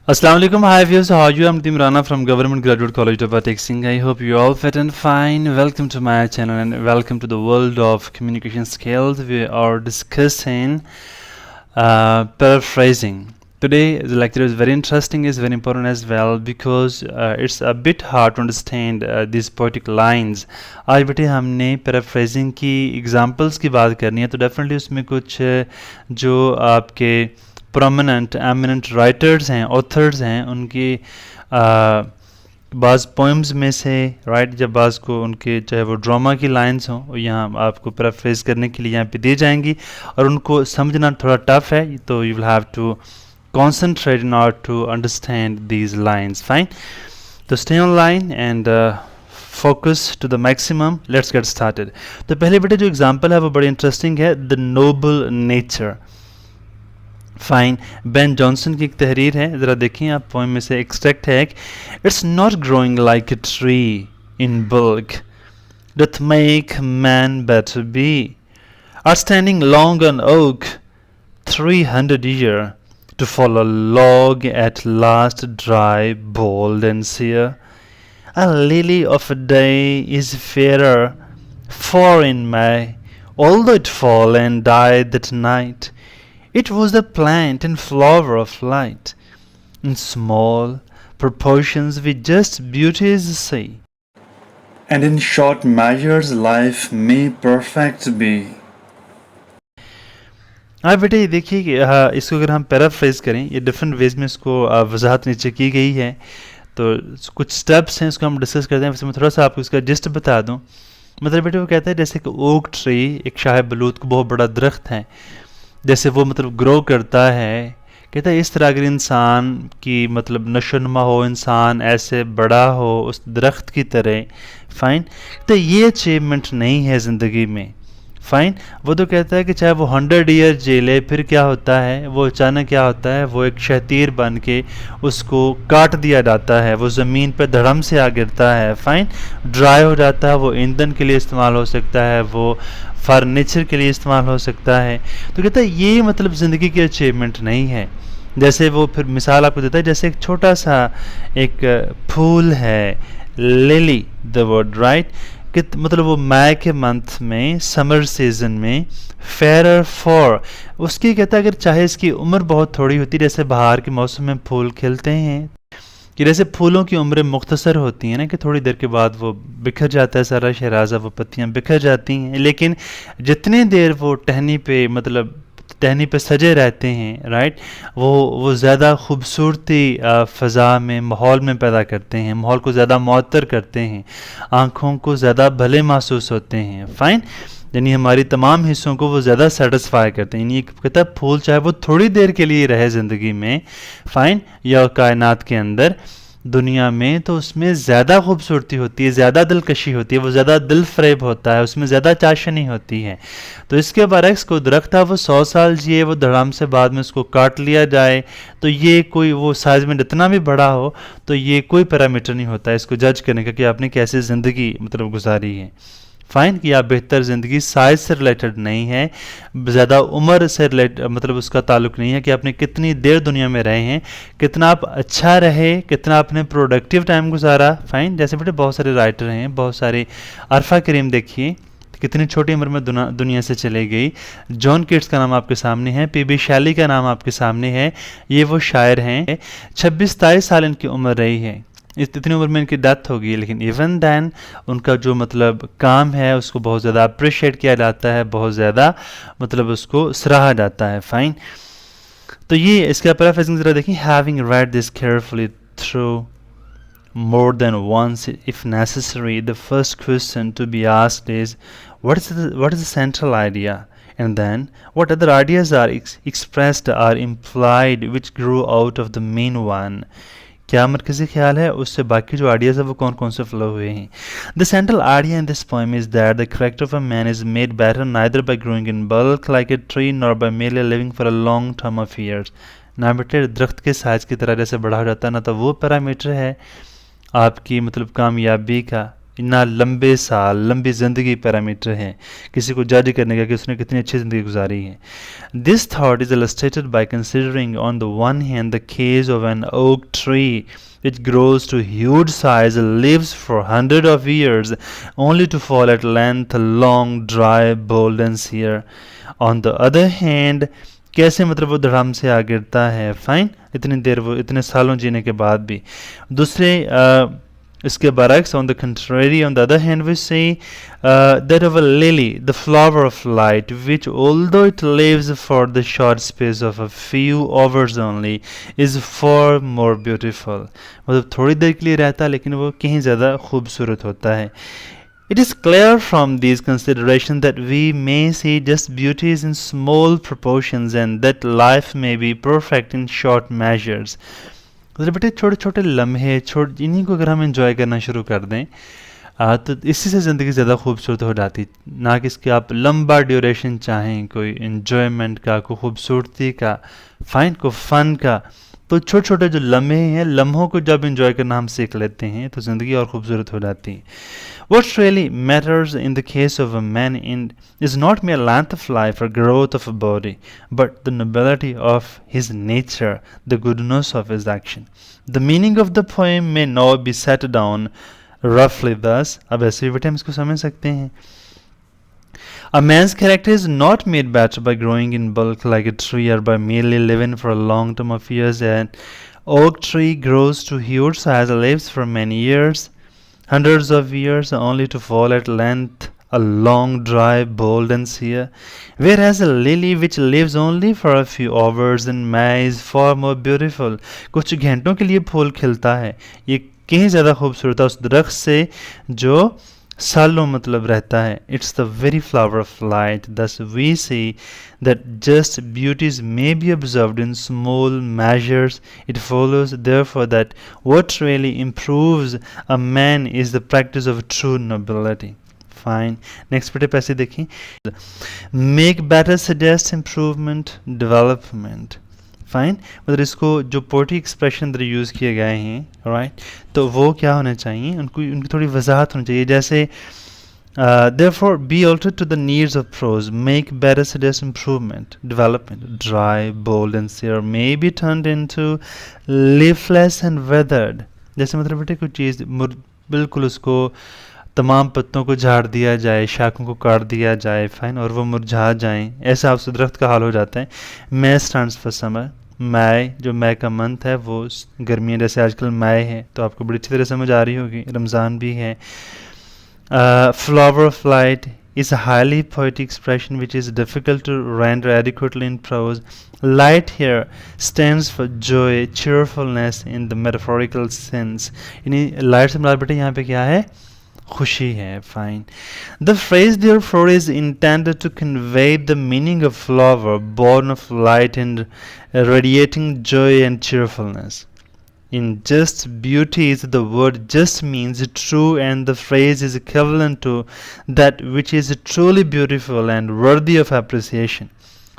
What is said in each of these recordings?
Assalamu alaikum, hi viewers, how are you? I'm Tim Rana from Government Graduate College of Paraphrasing. I hope you all fit and fine. Welcome to my channel and welcome to the world of communication skills. We are discussing paraphrasing. Today the lecture is very interesting, is very important as well because it's a bit hard to understand these poetic lines. आज बेटे हमने paraphrasing की examples की बात करनी है, तो definitely उसमें कुछ जो आपके प्रोमिनेंट एमिनेंट राइटर्स हैं, ऑथर्स हैं, उनकी बाज़ पोएम्स में से राइट, जब बाज़ को उनके चाहे वो ड्रामा की लाइंस हों, यहाँ आपको पैराफ्रेज करने के लिए यहाँ पे दी जाएंगी और उनको समझना थोड़ा टफ है, तो you will have to concentrate in order to understand these lines. Fine, so stay online and focus to the maximum. Let's get started. तो पहले बेटे जो एग्जांपल है वो बड़ी इंटरेस्टिंग है, the Nobel nature. Fine, Ben Jonson की एक तहरीर है, ज़रा देखिए आप, पोएम में से एक्सट्रैक्ट है. It's not growing like a tree in bulk doth make man better be or standing long on oak 300 year to fall a log at last dry, bold and sere. A lily of a day is fairer, for in May, although it fall and died that night, it was the plant and flower of light. In small proportions we just beauties see, and in short measures life may perfect be. हाँ बेटे, ये देखिए कि इसको अगर हम paraphrase करें, ये डिफरेंट वेज में इसको वजाहत नीचे की गई है, तो कुछ स्टेप्स हैं, इसको हम डिस्कस करते हैं. वैसे मैं थोड़ा सा आपको इसका जिस्ट बता दूं. मतलब बेटे वो कहता है जैसे कि ओक ट्री एक शाह बलूत को बहुत बड़ा दरख्त है, जैसे वो मतलब ग्रो करता है, कहता है इस तरह अगर इंसान की मतलब नशोनुमा हो, इंसान ऐसे बड़ा हो उस दरख्त की तरह. फाइन, तो ये अचीवमेंट नहीं है ज़िंदगी में. फाइन, वो तो कहता है कि चाहे वो 100 ईयर जेले, फिर क्या होता है, वो अचानक क्या होता है, वो एक शतीर बन के उसको काट दिया जाता है, वो ज़मीन पर धड़म से आ गिरता है. फाइन, ड्राई हो जाता है, वो ईंधन के लिए इस्तेमाल हो सकता है, वो फर्नीचर के लिए इस्तेमाल हो सकता है. तो कहता है ये मतलब ज़िंदगी की अचीवमेंट नहीं है. जैसे वो फिर मिसाल आपको देता है, जैसे एक छोटा सा एक फूल है, लिली द वर्ड राइट, कि मतलब वो मई के मंथ में, समर सीजन में, फेयर फॉर, उसकी कहता है अगर चाहे इसकी उम्र बहुत थोड़ी होती, जैसे बाहर के मौसम में फूल खिलते हैं कि जैसे फूलों की उम्रें मुख्तसर होती हैं ना, कि थोड़ी देर के बाद वो बिखर जाता है सारा शहराजा, वो पत्तियां बिखर जाती हैं, लेकिन जितनी देर वो टहनी पे मतलब टहनी पे सजे रहते हैं राइट, वो ज़्यादा खूबसूरती फ़ज़ा में, माहौल में पैदा करते हैं, माहौल को ज़्यादा मुअत्तर करते हैं, आँखों को ज़्यादा भले महसूस होते हैं. फ़ाइन, यानी हमारी तमाम हिस्सों को वो ज़्यादा सेटिस्फाई करते हैं. यानी कहता है फूल चाहे वो थोड़ी देर के लिए रहे ज़िंदगी में, फ़ाइन, या कायनात के अंदर, दुनिया में, तो उसमें ज़्यादा खूबसूरती होती है, ज़्यादा दिलकशी होती है, वो ज़्यादा दिल फरेब होता है, उसमें ज़्यादा चाशनी होती है. तो इसके बरक्स को दरख्त था वो 100 साल जिए, वो धड़ाम से बाद में उसको काट लिया जाए, तो ये कोई वो साइज़ में जितना भी बड़ा हो, तो ये कोई पैरामीटर नहीं होता है इसको जज करने का कि आपने कैसे ज़िंदगी मतलब गुजारी है. फाइन, कि आप बेहतर ज़िंदगी साइज से रिलेटेड नहीं है, ज़्यादा उम्र से मतलब उसका ताल्लुक़ नहीं है कि आपने कितनी देर दुनिया में रहे हैं, कितना आप अच्छा रहे, कितना आपने प्रोडक्टिव टाइम गुजारा. फाइन, जैसे बेटे बहुत सारे राइटर हैं, बहुत सारे, अरफा करीम देखिए कितनी छोटी उम्र में दुनिया से चले गई. जॉन किट्स का नाम आपके सामने है, पीबी शैली का नाम आपके सामने है, ये वो शायर हैं, 26-27 साल इनकी उम्र रही है, इतनी उम्र में इनकी डेथ हो गई, लेकिन इवन दैन उनका जो मतलब काम है उसको बहुत ज़्यादा अप्रिशिएट किया जाता है, बहुत ज़्यादा मतलब उसको सराहा जाता है. फाइन, तो ये इसका पैराफ्रेजिंग ज़रा देखिए. Having read this carefully through more than once if necessary, the first question to be asked is what is the central idea, and then what other ideas are expressed or implied which grew out of the main one. क्या मरकज़ी ख्याल है, उससे बाकी जो ideas है वो कौन कौन से फ्लो हुए हैं. The central idea in this poem is that the character of a man is made better neither bye growing in bulk like a tree nor bye merely living for a long term of years. ना बेटे दरख्त के size की तरह जैसे बड़ा हो जाता है ना, तो वो पैरामीटर है आपकी मतलब कामयाबी का, ना लंबे साल, लंबी ज़िंदगी पैरामीटर है किसी को जज करने का कि उसने कितनी अच्छी ज़िंदगी गुजारी है. This thought is illustrated by considering on the one hand the case of an oak tree which grows to huge size and lives for hundreds of years only to fall at length long, dry, bold and sere. On the other hand, कैसे मतलब वो धड़ाम से आ गिरता है, fine, इतनी देर वो इतने सालों जीने के बाद भी. दूसरे इसके बरक्स, on the contrary, on the other hand, we say that of a lily, the flower of light, which although it lives for the short space of a few hours only, is far more beautiful. मतलब थोड़ी देर के लिए रहता है लेकिन वो कहीं ज़्यादा खूबसूरत होता है. It is clear from these considerations that we may see just beauties in small proportions and that life may be perfect in short measures. मतलब बेटे छोटे छोटे लम्हे इन्हीं को अगर हम एंजॉय करना शुरू कर दें तो इसी से ज़िंदगी ज़्यादा खूबसूरत हो जाती, ना कि इसके आप लंबा ड्यूरेशन चाहें कोई एंजॉयमेंट का, कोई खूबसूरती का, फाइन को फ़न का. तो छोटे छोटे जो लम्हे हैं, लम्हों को जब एंजॉय करना हम सीख लेते हैं तो ज़िंदगी और खूबसूरत हो जाती है. What really matters in the case of a man is not mere length of life or growth of a body, but the nobility of his nature, the goodness of his action. The meaning of the poem may now be set down roughly thus. अब ऐसे भी बेटे हम इसको समझ सकते हैं. A man's character is not made better by growing in bulk like a tree or by merely living for a long term of years. An oak tree grows to huge size and lives for many years, hundreds of years, only to fall at length a long, dry, bold and sere. Whereas a lily which lives only for a few hours in May is far more beautiful. कुछ घंटों के लिए फूल खिलता है, ये कहीं ज़्यादा खूबसूरत है उस दरख्त से जो सालों मतलब रहता है. It's the very flower of light. Thus we see that just beauties may be observed in small measures. It follows therefore that what really improves a man is the practice of true nobility. Fine. Next पे पैसे देखिए. Make better suggest improvement, development. Fine, मतलब इसको जो poetic expression अंदर use किए गए हैं, राइट, तो वो क्या होने चाहिए, उनकी थोड़ी वजाहत होनी चाहिए. जैसे therefore be altered to the needs of prose, make better, suggest improvement, development, dry, bold and sere, may be turned into leafless and withered. जैसे मतलब बेटे कोई चीज़ बिल्कुल उसको तमाम पत्तों को झाड़ दिया जाए, शाखों को काट दिया जाए, फाइन, और वो मुरझा जाएं, ऐसा उस दरख्त का हाल हो जाता है. May stands for summer. मई, जो मई का मंथ है वो गर्मियाँ, जैसे आजकल मई है तो आपको बड़ी अच्छी तरह समझ आ रही होगी, रमज़ान भी है. Flower of light is a highly poetic expression which is difficult to render adequately in prose. Light here stands for joy, cheerfulness in the metaphorical sense. यानी लाइट से मुराद बेटे यहाँ पे क्या है, खुशी है. Fine. The phrase therefore is intended to convey the meaning of flower born of light and radiating joy and cheerfulness. In just beauties, the word just means true, and the phrase is equivalent to that which is truly beautiful and worthy of appreciation.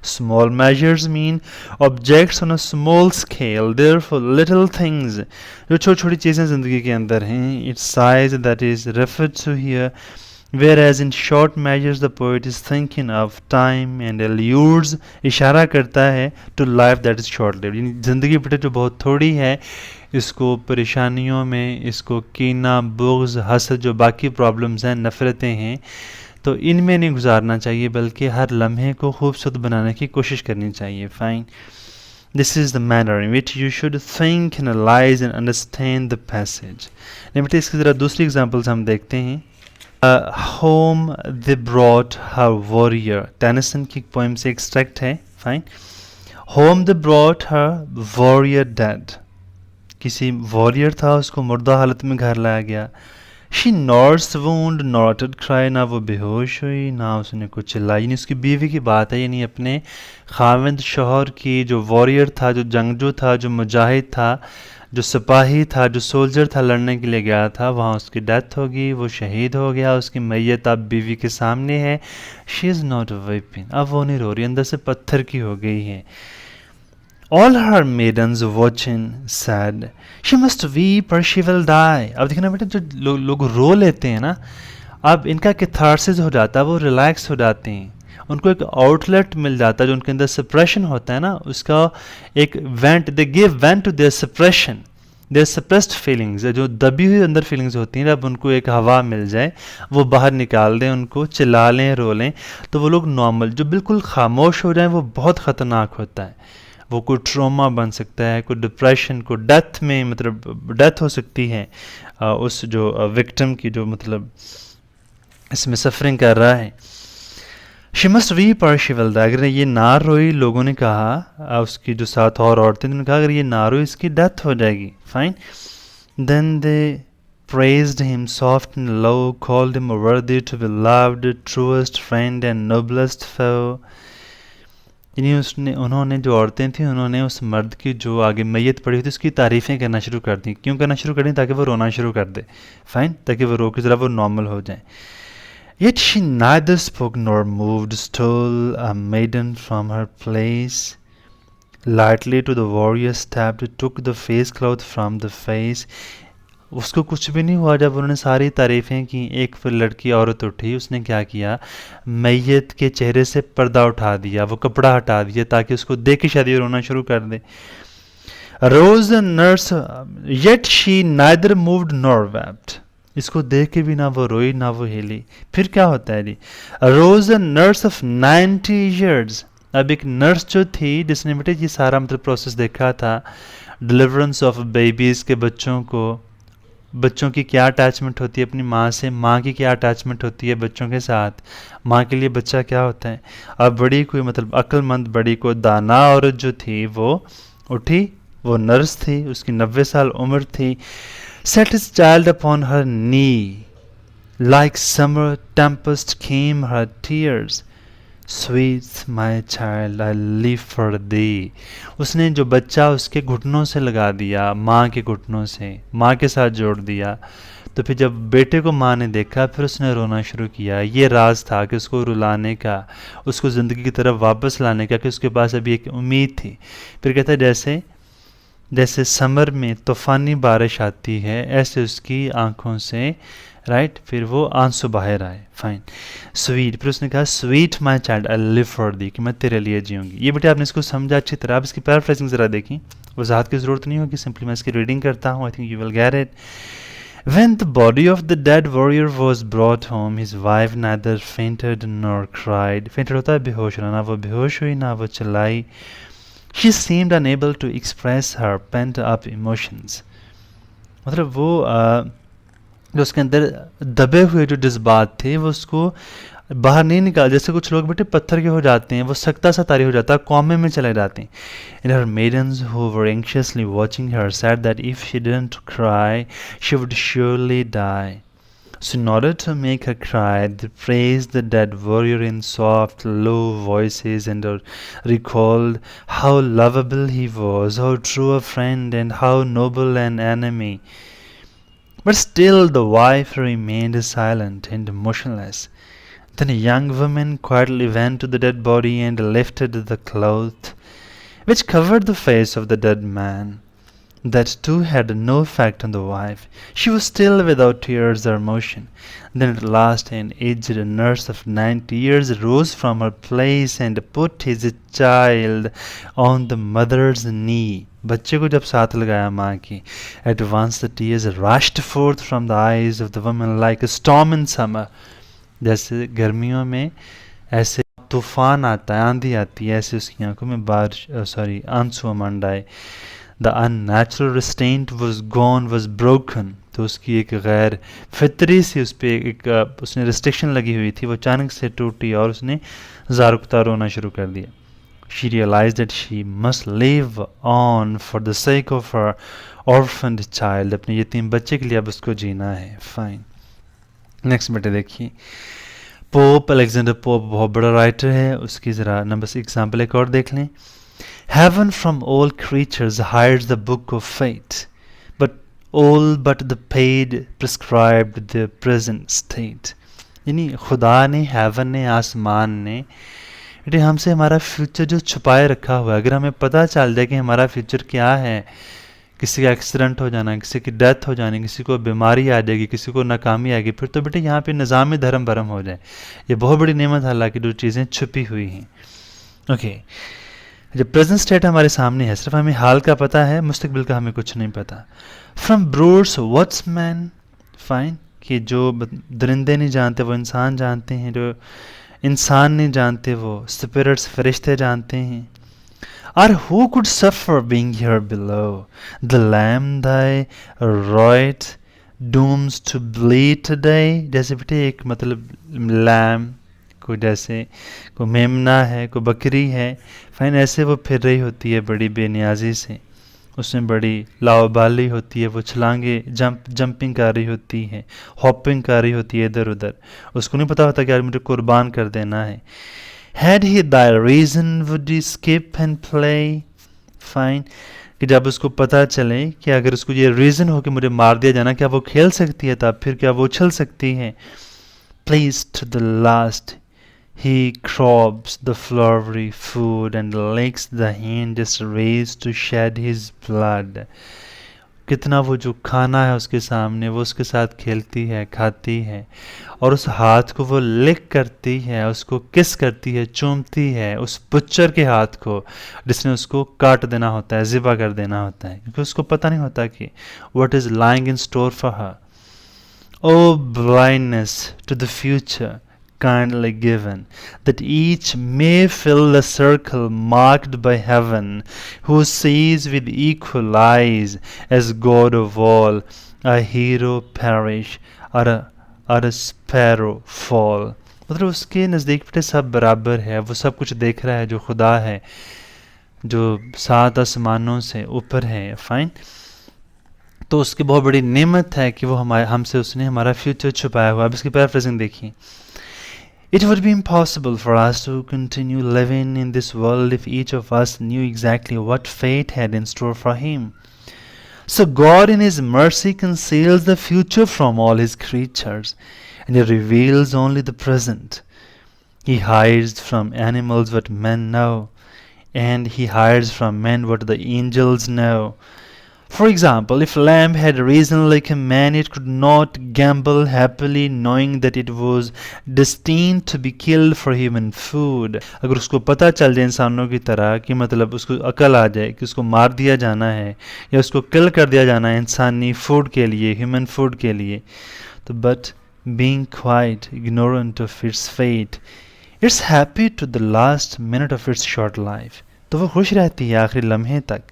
Small measures mean objects on a small scale, therefore little things, जो छोटी छोटी चीज़ें ज़िंदगी के अंदर हैं, its size that is referred to here. Whereas in short measures the poet is thinking of time and alludes, इशारा करता है to life that is short-lived. ज़िंदगी बेटे जो बहुत थोड़ी है, इसको परेशानियों में, इसको कीना, बुग़्ज़, हसद, जो बाकी प्रॉब्लम्स हैं, नफ़रतें हैं, तो इनमें नहीं गुजारना चाहिए बल्कि हर लम्हे को खूबसूरत बनाने की कोशिश करनी चाहिए. Fine. This is the manner in which you should think, analyze and understand the passage. नहीं बेटे इसकी ज़रा दूसरी एग्जांपल्स हम देखते हैं. Home they brought her warrior, Tennyson की पोएम से एक्सट्रैक्ट है. Fine. Home they brought her warrior dead. किसी वॉरियर था, उसको मुर्दा हालत में घर लाया गया. She nursed wound, not to cry, ना वो बेहोश हुई, ना उसने कुछ चिल्लाई. यानी उसकी बीवी की बात है, यानी अपने खाविंद शोहर की, जो वॉरियर था, जो जंगजू था, जो मुजाहिद था, जो सिपाही था, जो सोल्जर था, लड़ने के लिए गया था, वहाँ उसकी डेथ होगी, वो शहीद हो गया, उसकी मैयत अब बीवी के सामने है. She is not weeping, अब वो नहीं रो रही, अंदर से पत्थर की हो गई है. All her maidens watching said, she must weep or she will die. अब देखना बेटा जो लोग रो लेते हैं ना, अब इनका कैथारसिस हो जाता है, वो रिलैक्स हो जाते हैं, उनको एक आउटलेट मिल जाता है, जो उनके अंदर सप्रेशन होता है ना, उसका एक vent, they give vent to their suppression, their suppressed feelings, जो दबी हुई अंदर फीलिंग्स होती हैं, जब उनको एक हवा मिल जाए, वो बाहर निकाल दें, उनको चिल्ला लें, रो लें, तो वो लोग नॉर्मल, जो बिल्कुल खामोश हो जाए वो बहुत ख़तरनाक होता है, वो कोई ट्रॉमा बन सकता है, कोई डिप्रेशन, कोई डेथ में, मतलब डेथ हो सकती है उस जो विक्टिम की, जो मतलब इसमें सफरिंग कर रहा है. शी मस्ट वीप और शी विल डाई. अगर ये ना रोई, लोगों ने कहा, उसकी जो साथ और औरतें, उन्होंने कहा अगर ये ना रोई इसकी डेथ हो जाएगी. Fine. Then they praised him soft and low, called him worthy to be loved, truest friend and noblest foe. यानी उन्होंने जो औरतें थी, उन्होंने उस मर्द की जो आगे मैयत पड़ी हुई थी उसकी तारीफ़ें करना शुरू कर दी. क्यों करना शुरू कर दी? ताकि वो रोना शुरू कर दे. फाइन. ताकि वो रो के ज़रा वो नॉर्मल हो जाए. Yet she neither spoke nor moved, stole a maiden from her place, lightly to the warrior stepped, took the face cloth from the face. उसको कुछ भी नहीं हुआ जब उन्होंने सारी तारीफ़ें की. एक फिर लड़की औरत उठी, उसने क्या किया, मैयत के चेहरे से पर्दा उठा दिया, वो कपड़ा हटा दिया, ताकि उसको देख के शायद ये रोना शुरू कर दे. Rose nurse, yet she neither moved nor wept. इसको देख के भी ना वो रोई ना वो हिली. फिर क्या होता है जी, रोज नर्स ऑफ 90 ईयर्स. अब एक नर्स जो थी जिसने बेटे ये सारा मतलब प्रोसेस देखा था, डिलीवरेंस ऑफ बेबीज़ के बच्चों को, बच्चों की क्या अटैचमेंट होती है अपनी माँ से, माँ की क्या अटैचमेंट होती है बच्चों के साथ, माँ के लिए बच्चा क्या होता है. अब बड़ी कोई मतलब अक्लमंद, बड़ी को दाना औरत जो थी वो उठी, वो नर्स थी, उसकी 90 साल उम्र थी. Set his child upon her knee, like summer tempest came her tears. Sweet my child, I live for thee. उसने जो बच्चा उसके घुटनों से लगा दिया, माँ के घुटनों से, माँ के साथ जोड़ दिया. तो फिर जब बेटे को माँ ने देखा, फिर उसने रोना शुरू किया. ये राज था कि उसको रुलाने का, उसको ज़िंदगी की तरफ वापस लाने का, कि उसके पास अभी एक उम्मीद थी. फिर कहता है जैसे समर में तूफ़ानी बारिश आती है, ऐसे उसकी आंखों से, राइट, फिर वो आंसू बाहर आए. फाइन. स्वीट, फिर उसने कहा sweet my child, I live for the, कि मैं तेरे लिए जीऊँगी. ये बेटे आपने इसको समझा अच्छी तरह. आप इसकी पैराफ्रेजिंग ज़रा देखें, वजाहत की ज़रूरत नहीं होगी, सिंपली मैं इसकी रीडिंग करता हूँ. आई think you will get it. When the body of the dead warrior was brought home, his wife neither fainted nor cried. Fainted होता है बेहोश होना, ना वो बेहोश हुई ना वो चिल्लाई. She seemed unable to express her pent-up emotions. मतलब वो जो उसके अंदर दबे हुए जो जज्बात थे, वो उसको बाहर नहीं निकाल. जैसे कुछ लोग बेटे पत्थर के हो जाते हैं, वो सख्ता सा तारी हो जाता है, कौमे में चले जाते हैं. And her maidens who were anxiously watching her said that if she didn't cry, she would surely die. So in order to make her cry, they praised the dead warrior in soft, low voices and recalled how lovable he was, how true a friend and how noble an enemy. But still the wife remained silent and motionless. Then a young woman quietly went to the dead body and lifted the cloth which covered the face of the dead man. That too had no effect on the wife. She was still without tears or motion. Then at last an aged nurse of 90 years rose from her place and put his child on the mother's knee. बच्चे को जब साथ लगाया माँ की, at once the tears rushed forth from the eyes of the woman like a storm in summer. जैसे गर्मियों में ऐसे तूफान आता है, आंधी आती है, ऐसे उसकी आंखों में आंसू उमड़ आए. The unnatural restraint was gone, was broken. तो उसकी एक गैर फितरी सी उस पर एक उसने रिस्ट्रिक्शन लगी हुई थी, वो अचानक से टूटी और उसने ज़ारुकता रोना शुरू कर दिया. She realized that she must live on for the sake of her orphaned child. अपने यतीम बच्चे के लिए अब उसको जीना है. फाइन. नेक्स्ट बेटे देखिए, पोप अलेक्जेंडर पोप बहुत बड़ा राइटर है, उसकी ज़रा नंबर एग्जाम्पल एक और देख लें. Heaven from all creatures hides the book of fate, all but the paid prescribed the present state. यानी खुदा ने, हेवन ने, आसमान ने बेटे हमसे हमारा फ्यूचर जो छुपाए रखा हुआ है, अगर हमें पता चल जाए कि हमारा फ्यूचर क्या है, किसी का एक्सीडेंट हो जाना, किसी की डेथ हो जानी, किसी को बीमारी आ जाएगी, किसी को नाकामी आएगी, फिर तो बेटे यहाँ पे निज़ाम धर्म भरम हो जाए। ये बहुत बड़ी नेमत है अल्लाह की, जो चीज़ें छुपी हुई हैं। ओके, जब प्रेजेंट स्टेट हमारे सामने है, सिर्फ हमें हाल का पता है, मुस्तकबिल का हमें कुछ नहीं पता। From breeds what's man, fine, कि जो दरिंदे नहीं जानते वो इंसान जानते हैं, जो इंसान नहीं जानते वो स्पिरिट्स फरिश्ते जानते हैं। Or who could suffer being here below? The lamb thy right dooms to bleed today. जैसे बेटे एक मतलब लैम को, जैसे को मेमना है, को बकरी है, फाइन, ऐसे वो फिर रही होती है बड़ी बेनियाजी से, उसमें बड़ी लावाबाली होती है, वो छलांगे जंपिंग कर रही होती है, हॉपिंग कर रही होती है इधर उधर, उसको नहीं पता होता कि यार मुझे कुर्बान कर देना है। Had he thy reason would he skip and play? Fine, कि जब उसको पता चले कि अगर उसको ये रीज़न हो कि मुझे मार दिया जाना, क्या वो खेल सकती है तब, फिर क्या वो उछल सकती है? Pleased to the last he crobs the flowery food and licks the hand just raised to shed his blood. कितना वो जो खाना है उसके सामने, वो उसके साथ खेलती है, खाती है, और उस हाथ को वो लिक करती है, उसको किस करती है, चूमती है उस बुच्चर के हाथ को जिसने उसको काट देना होता है, ज़िबा कर देना होता है, क्योंकि उसको पता नहीं होता कि what is lying in store for her. O blindness to the future kindly given, that each may fill the circle marked by heaven, who sees with equal eyes as God of all, a hero perish or a sparrow fall. मतलब उसके नज़दीक बेटे सब बराबर है, वो सब कुछ देख रहा है, जो खुदा है, जो 7 आसमानों से ऊपर है, फाइन। तो उसकी बहुत बड़ी नेमत है कि वो हमसे उसने हमारा फ्यूचर छुपाया हुआ। अब इसकी पैराफ्रेजिंग देखिए। It would be impossible for us to continue living in this world if each of us knew exactly what fate had in store for him. So God in his mercy conceals the future from all his creatures, and he reveals only the present. He hides from animals what men know, and he hides from men what the angels know. For example, if a lamb had reason like a man, it could not gambol happily knowing that it was destined to be killed for human food. अगर उसको पता चल जाए इंसानों की तरह कि मतलब उसको अकल आ जाए कि उसको मार दिया जाना है या उसको किल कर दिया जाना है इंसानी फूड के लिए, ह्यूमन फूड के लिए, तो but being quite ignorant of its fate, it's happy to the last minute of its short life. तो वो खुश रहती है आखिरी लम्हे तक,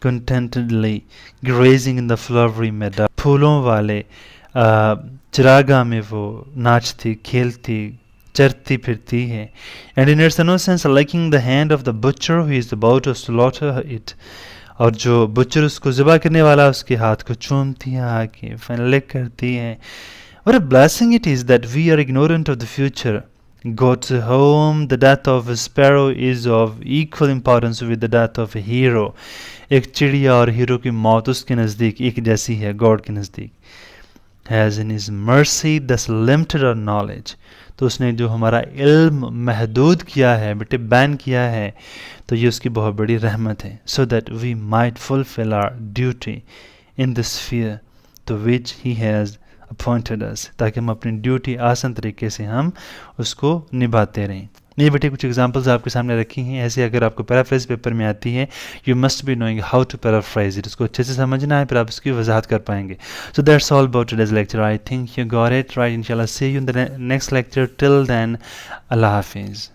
contentedly grazing in the flowery meadow. फूलों वाले चरागाह में वो नाचती, खेलती, चरती फिरती है. And in its innocence liking the hand of the butcher who is about to slaughter it. और जो बुचर उसको ज़िबा करने वाला उसके हाथ को चूमती है, आके लिक करती है. What a blessing it is that we are ignorant of the future. Go to whom the death of a sparrow is of equal importance with the death of a hero. एक चिड़िया और हीरो की मौत उसके नज़दीक एक जैसी है, गॉड के नज़दीक. Has in his mercy thus limited our knowledge. तो उसने जो हमारा इल्म महदूद किया है, बेटे बैन किया है, तो ये उसकी बहुत बड़ी रहमत है. So that we might fulfill our duty in the sphere to which he has appointed us, ताकि हम अपनी ड्यूटी आसान तरीके से हम उसको निभाते रहें. ये बेटे कुछ एग्जांपल्स आपके सामने रखी हैं. ऐसे अगर आपको पैराफ्रेज पेपर में आती है, you must be knowing how to paraphrase it. इसको अच्छे से समझना है, फिर आप इसकी वजाहत कर पाएंगे. So that's all about today's lecture. I think you got it right. इंशाल्लाह see you in the next lecture. Till then, अल्लाह हाफिज़.